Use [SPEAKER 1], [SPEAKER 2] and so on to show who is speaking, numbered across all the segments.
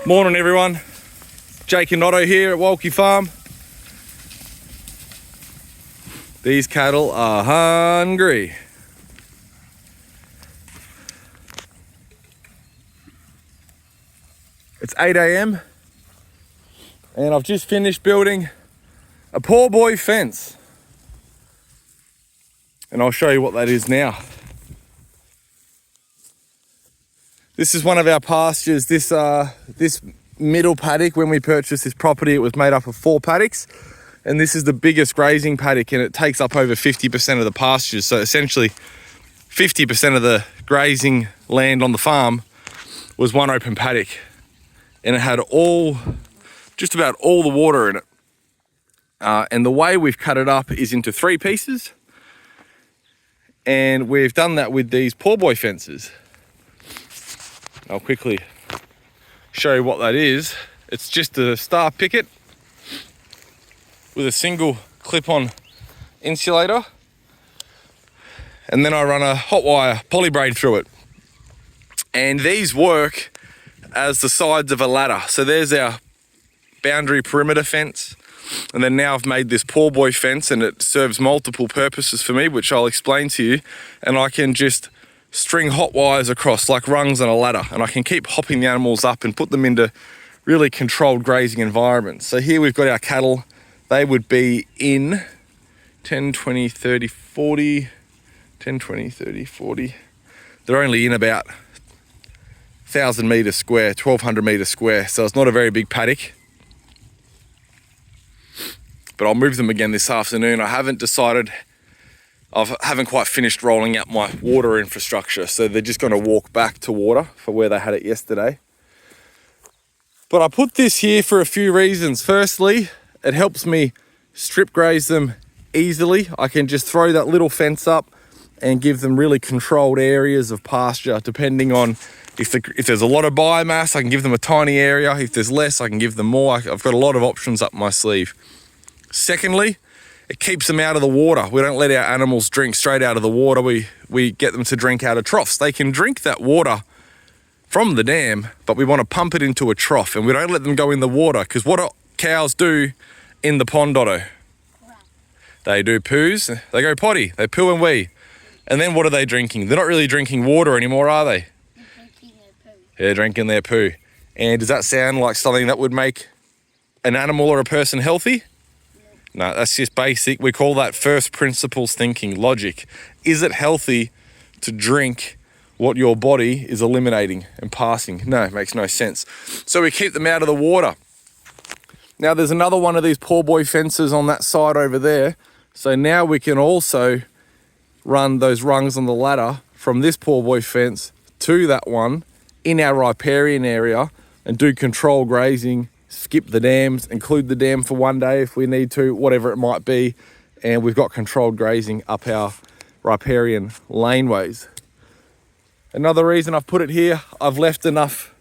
[SPEAKER 1] Morning everyone, Jake and Otto here at Walkie Farm. These cattle are hungry. It's 8 a.m. and I've just finished building a poor boy fence. And I'll show you what that is now. This is one of our pastures. This middle paddock, when we purchased this property, it was made up of 4 paddocks. And this is the biggest grazing paddock, and it takes up over 50% of the pastures. So essentially 50% of the grazing land on the farm was one open paddock. And it had just about all the water in it. And the way we've cut it up is into 3 pieces. And we've done that with these poor boy fences. I'll quickly show you what that is. It's just a star picket with a single clip-on insulator. And then I run a hot wire poly braid through it. And these work as the sides of a ladder. So there's our boundary perimeter fence. And then now I've made this poor boy fence, and it serves multiple purposes for me, which I'll explain to you. And I can just string hot wires across like rungs on a ladder, and I can keep hopping the animals up and put them into really controlled grazing environments. So here we've got our cattle. They would be in 10, 20, 30, 40, 10, 20, 30, 40. They're only in about 1,000 metres square, 1,200 metres square. So it's not a very big paddock. But I'll move them again this afternoon. I haven't decided. I haven't quite finished rolling out my water infrastructure, so they're just going to walk back to water for where they had it yesterday. But I put this here for a few reasons. Firstly, it helps me strip graze them easily. I can just throw that little fence up and give them really controlled areas of pasture, depending on if there's a lot of biomass, I can give them a tiny area. If there's less, I can give them more. I've got a lot of options up my sleeve. Secondly, it keeps them out of the water. We don't let our animals drink straight out of the water. We get them to drink out of troughs. They can drink that water from the dam, but we want to pump it into a trough, and we don't let them go in the water, because what do cows do in the pond, Otto? They do poos. They go potty. They poo and wee. And then what are they drinking? They're not really drinking water anymore, are they?
[SPEAKER 2] They're drinking their poo.
[SPEAKER 1] They're drinking their poo. And does that sound like something that would make an animal or a person healthy? No, that's just basic. We call that first principles thinking, logic. Is it healthy to drink what your body is eliminating and passing? No, it makes no sense. So we keep them out of the water. Now there's another one of these poor boy fences on that side over there. So now we can also run those rungs on the ladder from this poor boy fence to that one in our riparian area and do controlled grazing. Skip the dams, include the dam for one day if we need to, whatever it might be. And we've got controlled grazing up our riparian laneways. Another reason I've put it here, I've left enough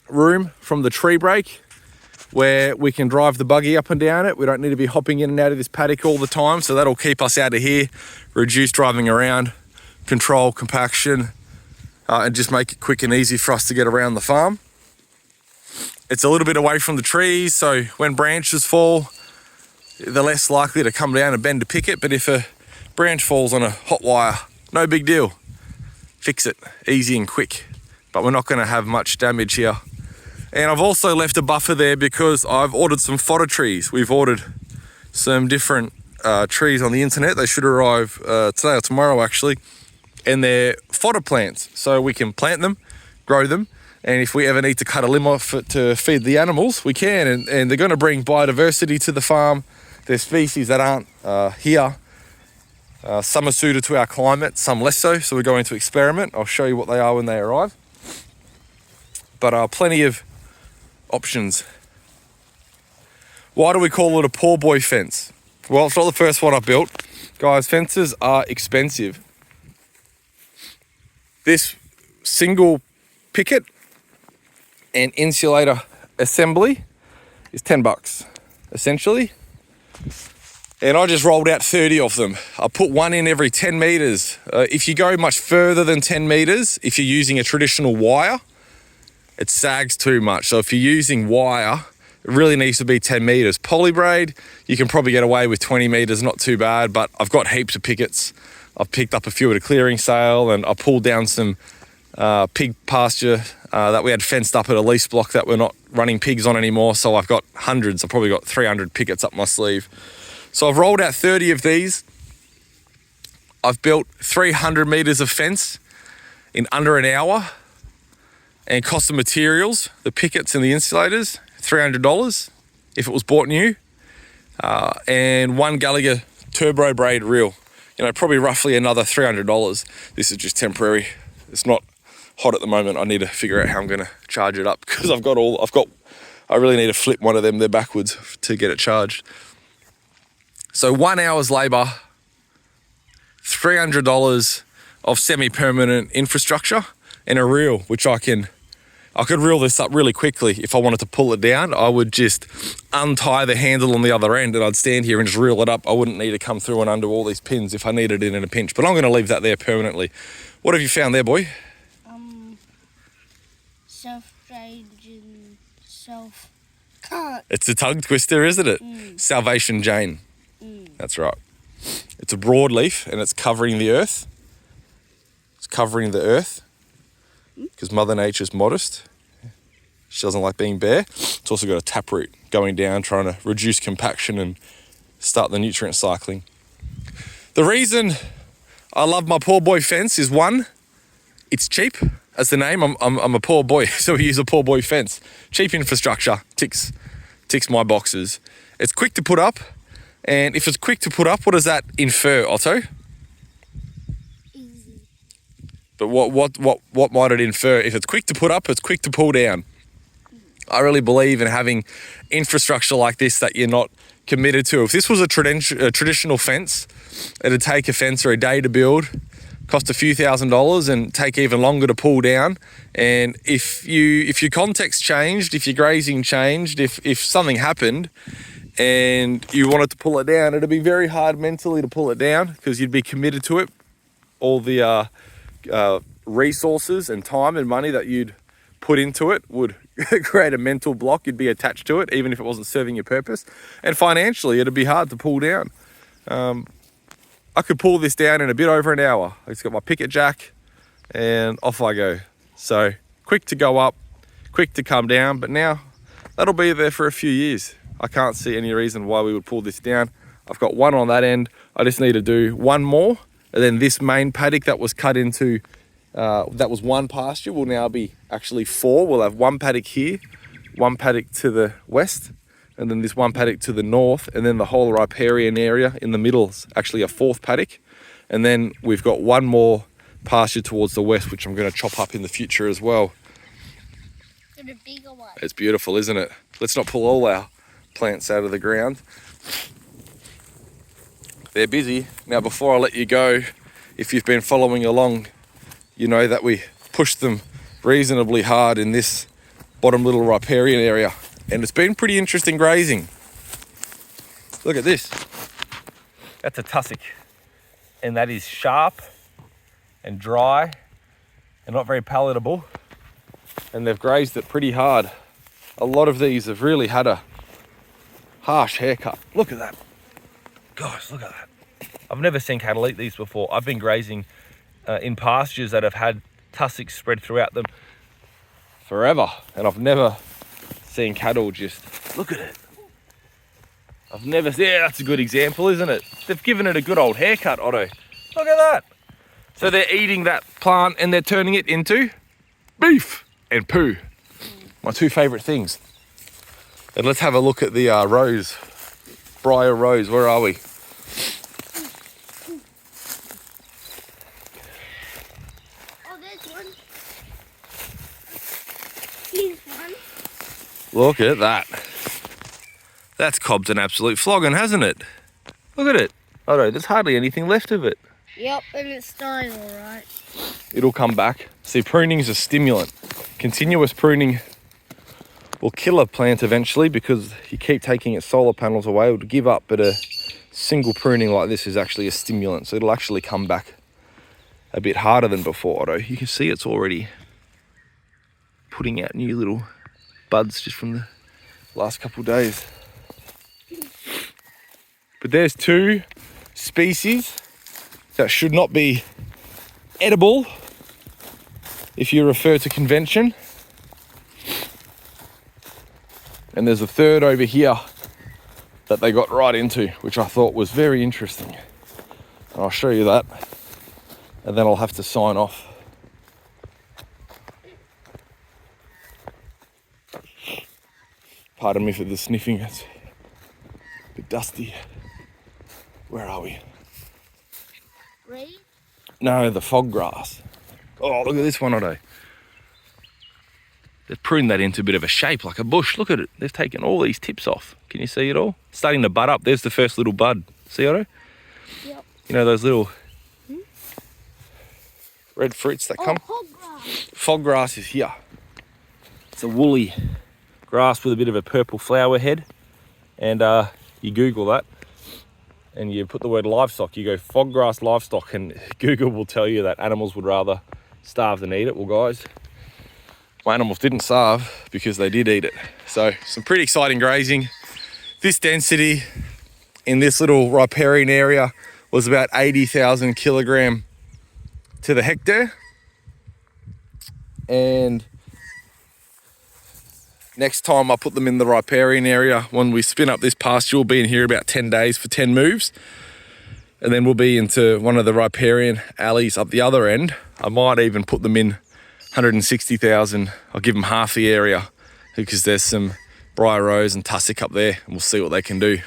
[SPEAKER 1] room from the tree break where we can drive the buggy up and down it. We don't need to be hopping in and out of this paddock all the time. So that'll keep us out of here, reduce driving around, control compaction, and just make it quick and easy for us to get around the farm. It's a little bit away from the trees, so when branches fall, they're less likely to come down and bend a picket. But if a branch falls on a hot wire, no big deal. Fix it, easy and quick. But we're not going to have much damage here. And I've also left a buffer there because I've ordered some fodder trees. We've ordered some different trees on the internet. They should arrive today or tomorrow actually. And they're fodder plants, so we can plant them, grow them. And if we ever need to cut a limb off it to feed the animals, we can. And they're going to bring biodiversity to the farm. There's species that aren't here. Some are suited to our climate, some less so. So we're going to experiment. I'll show you what they are when they arrive. But plenty of options. Why do we call it a poor boy fence? Well, it's not the first one I built. Guys, fences are expensive. This single picket and insulator assembly is $10 essentially, and I just rolled out 30 of them. I put one in every 10 meters. If you go much further than 10 meters, if you're using a traditional wire, it sags too much. So if you're using wire, it really needs to be 10 meters. Poly braid, you can probably get away with 20 meters, not too bad, but I've got heaps of pickets. I've picked up a few at a clearing sale, and I pulled down some pig pasture that we had fenced up at a lease block that we're not running pigs on anymore. So I've got hundreds. I've probably got 300 pickets up my sleeve. So I've rolled out 30 of these. I've built 300 meters of fence in under an hour, and cost of materials, the pickets and the insulators, $300 if it was bought new, and one Gallagher turbo braid reel, probably roughly another $300. This is just temporary. It's not hot at the moment. I need to figure out how I'm going to charge it up, because I really need to flip one of them there backwards to get it charged. So 1 hour's labor, $300 of semi-permanent infrastructure, and a reel, which I could reel this up really quickly. If I wanted to pull it down, I would just untie the handle on the other end, and I'd stand here and just reel it up. I woun't need to come through and undo all these pins if I needed it in a pinch, but I'm going to leave that there permanently. What have you found there, boy?
[SPEAKER 2] Self-draining,
[SPEAKER 1] It's a tongue twister, isn't it? Salvation Jane. That's right. It's a broadleaf, and it's covering the earth. It's covering the earth because Mother Nature's modest. She doesn't like being bare. It's also got a taproot going down, trying to reduce compaction and start the nutrient cycling. The reason I love my poor boy fence is, one, it's cheap. As the name, I'm a poor boy, so we use a poor boy fence. Cheap infrastructure, ticks my boxes. It's quick to put up, and if it's quick to put up, what does that infer, Otto?
[SPEAKER 2] easy.
[SPEAKER 1] But what might it infer? If it's quick to put up, it's quick to pull down. I really believe in having infrastructure like this that you're not committed to. If this was a traditional fence, it'd take a fencer a day to build, cost a few $1,000s, and take even longer to pull down. And if your context changed, if your grazing changed, if something happened and you wanted to pull it down, it'd be very hard mentally to pull it down, because you'd be committed to it. All the resources and time and money that you'd put into it would create a mental block. You'd be attached to it, even if it wasn't serving your purpose. And financially, it'd be hard to pull down. I could pull this down in a bit over an hour. I just got my picket jack and off I go. So quick to go up, quick to come down, but now that'll be there for a few years. I can't see any reason why we would pull this down. I've got one on that end. I just need to do one more, and then this main paddock that was cut into, that was one pasture, will now be actually 4. We'll have one paddock here, one paddock to the west, and then this one paddock to the north, and then the whole riparian area in the middle is actually a 4th paddock. And then we've got one more pasture towards the west, which I'm going to chop up in the future as well.
[SPEAKER 2] And a bigger one.
[SPEAKER 1] It's beautiful, isn't it? Let's not pull all our plants out of the ground. They're busy. Now, before I let you go, if you've been following along, you know that we pushed them reasonably hard in this bottom little riparian area. And it's been pretty interesting grazing. Look at this. That's a tussock. And that is sharp and dry and not very palatable. And they've grazed it pretty hard. A lot of these have really had a harsh haircut. Look at that. Gosh, look at that. I've never seen cattle eat these before. I've been grazing in pastures that have had tussocks spread throughout them forever. And I've never seen cattle just, look at it. Yeah, that's a good example, isn't it? They've given it a good old haircut, Otto. Look at that. So they're eating that plant and they're turning it into beef and poo. My 2 favorite things. And let's have a look at the rose. Briar rose, where are we?
[SPEAKER 2] Oh, there's one. Here's one.
[SPEAKER 1] Look at that. That's cobbed an absolute flogging, hasn't it? Look at it. Oh no, there's hardly anything left of it.
[SPEAKER 2] Yep, and it's dying all right.
[SPEAKER 1] It'll come back. See, pruning is a stimulant. Continuous pruning will kill a plant eventually, because you keep taking its solar panels away, it'll give up, but a single pruning like this is actually a stimulant, so it'll actually come back a bit harder than before, Otto. You can see it's already putting out new little buds just from the last couple of days. But there's 2 species that should not be edible if you refer to convention. And there's a 3rd over here that they got right into, which I thought was very interesting. And I'll show you that, and then I'll have to sign off. Pardon me for the sniffing, it's a bit dusty. Where are we?
[SPEAKER 2] Ready?
[SPEAKER 1] No, the fog grass. Oh, look at this one, Otto. They've pruned that into a bit of a shape, like a bush. Look at it. They've taken all these tips off. Can you see it all? It's starting to bud up. There's the first little bud. See, Otto?
[SPEAKER 2] Yep.
[SPEAKER 1] You know those little red fruits that come?
[SPEAKER 2] Fog grass.
[SPEAKER 1] Fog grass is here. It's a woolly grass with a bit of a purple flower head. And you Google that and you put the word livestock. You go fog grass livestock, and Google will tell you that animals would rather starve than eat it. Well, guys, my animals didn't starve because they did eat it. So some pretty exciting grazing. This density in this little riparian area was about 80,000 kilogram to the hectare. And next time I put them in the riparian area, when we spin up this pasture, we'll be in here about 10 days for 10 moves. And then we'll be into one of the riparian alleys up the other end. I might even put them in 160,000. I'll give them half the area because there's some briar rose and tussock up there, and we'll see what they can do.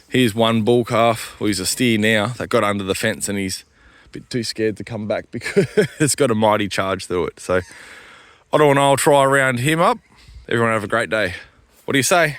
[SPEAKER 1] Here's one bull calf, well, he's a steer now, that got under the fence, and he's a bit too scared to come back because it's got a mighty charge through it. So Otto and I'll try around him up. Everyone have a great day. What do you say?